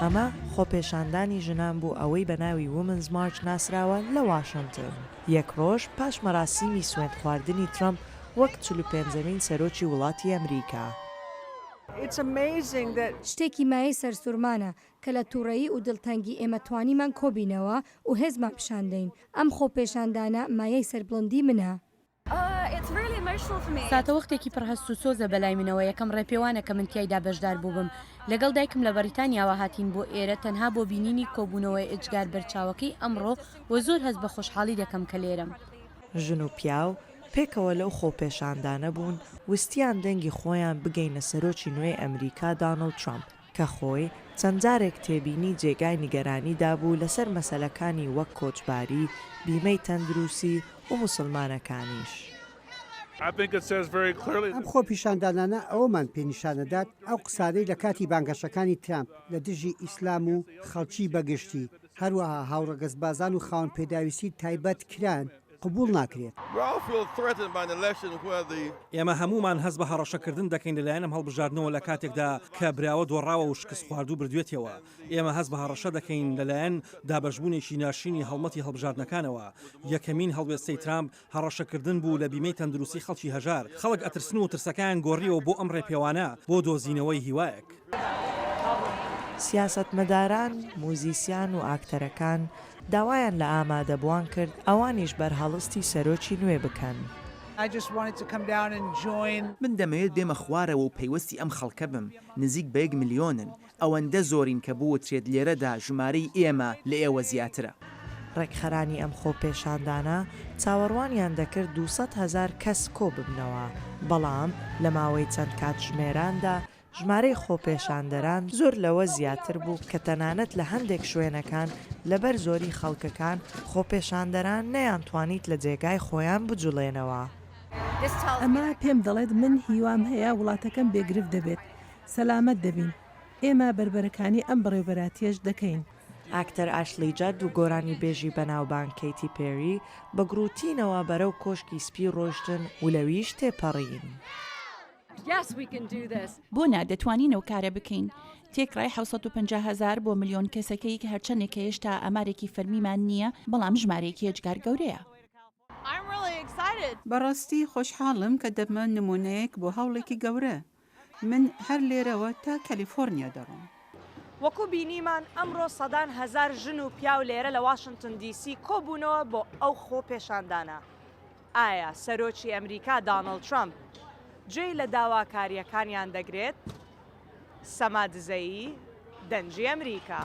ئەمە خۆپێشاندانی ژنان بوو ئەوەی بە ناوی وومنز مارچ ناسراوە لە واشنگتن. یەک ڕۆژ پاش مەراسیمی سوێند خواردنی ترامپ وەک 45مین سەرۆکی وڵاتی ئەمریکا. شتێکی مایەی سەرسوورمانە کە لە تووڕەیی و دڵتەنگی ئێمە توانیمان کۆبینەوە و هێزمان پیشاندەین. ئەم خۆپێشاندانە مایەی سەربڵندی منە. ساتەوەختێکی پڕهەست و سۆزە بەلای منەوە. یەکەم ڕێپێوانە کە من تیایدا بەشدار بووبم. لەگەڵ دایکم لە بەریتانیاوە هاتین بۆ ئێرە تەنها بۆ بینینی کۆبوونەوەی ئجگار بەرچاوەکەی ئەمڕۆ و زۆر هەست بە خۆشحاڵی دەکەم کە لێرەم. ژن و پیاو پێکەوە لەو خۆپێشاندانە بوون وستیان دەنگی خۆیان بگەینە سەرۆکی نوێی ئەمریکا دانڵد ترامپ کە خۆی چەند جارێک تێبینی جێگای نیگەرانیدا بوو لەسەر مەسەلەکانی وەک کۆچباری، بیمەی تەندروستی و موسڵمانەکانیش. ئەم خۆپیشاندانانە ئەوەمان پێنیشانەدات ئەو قسانەی لە کاتی بانگەشەکانی ترامپ لە دژی ئیسلام و خەڵکی بەگشتی هەروەها هاوڕەگەزبازان و خاوەن پێداویستی تایبەت کران قبول ناکرێت. ئێمە هەمومان هەست بە هەڕەشەکردن دەکەین لەلایەن ئەم هەڵبژاردنەوە لە کاتێکدا کە براوە دۆڕاوە و شکست خواردوو بردوێتەوە. ئێمە هەست بە هەڕەشە دەکەین لەلایەن دابەشبوونێکی ناشینی هەڵمەتی هەڵبژاردنەکانەوە. یەکەمین هەڵوێستەی ترامپ هەڕەشەکردن بوو لە بیمەی تەندروستی خەڵکی هەژار. خەڵک ئەترسن و ترسەکان گۆڕیەوە بۆ ئەم ڕێپێوانە بۆ دۆزینەوەی هیوایەک. سیاسەتمەداران، موزیسیان و ئاکتەرەکان داوایان لە ئامادەبووان کرد ئەوانیش بەرهەڵستی سەرۆکی نوێ بکەن. من دەمەوێت بێمە خوارەوە و پەیوەستی ئەم خەڵکە بم. نزیک بە 1 ملیۆنن. ئەوەندە زۆرین کە بووترێت لێرەدا ژمارەی ئێمە لە ئێوە زیاترە. ڕێکخەرانی ئەم خۆپێشاندانە چاوەڕوانیان دەکرد 200,000 کەس کۆ ببنەوە. بەڵام لە ماوەی چەند کاتژمێراندا ژمارەی خۆپێشاندەران زۆر لەوە زیاتر بوو کە تەنانەت لە هەندێک شوێنەکان لەبەر زۆری خەڵکەکان خۆپێشاندەران نەیانتوانیت لە جێگای خۆیان بجوڵێنەوە. ئەمە پێم دەڵێت من هیوام هەیە وڵاتەکەم بێگرفت دەبێت، سەلامەت دەبین. ئێمە بربەرەکانی ئەم بەڕێوەبەراتیەش دەکەین. ئاکتەر ئاشلی جەد و گۆرانی بێژی بەناوبانگ کەیتی پێری بە گروتینەوە بەرەو کۆشکی سپی ڕۆشتن و لەویش تێپەڕین. بۆ نادەتوانین ئەو کارە بکەین. تێکڕای 750,000 بۆ ملیۆن کەسەکەی کە هەرچەندێک کە هێشتا ئەمارێکی فەرمیمان نییە، بەڵام ژمارەیەکی ئەجگار گەورەیە. بەڕاستی خۆشحاڵم کە دەبمە نمونەیەک بۆ هەوڵێکی گەورە. من هەر لێرەوە تا کەلیفۆرنیا دەڕۆم. وەکو بینیمان ئەمڕۆ سەدان هەزار ژن و پیاو لێرە لە واشنگتن دیسی کۆبوونەوە بۆ ئەو خۆپێشاندانە. ئایا سەرۆکی ئەمریکا دانڵد ترامپ گوێی لە داواکاریەکانیان دەگرێت؟ سەما دزەیی، دەنجی ئەمریکا.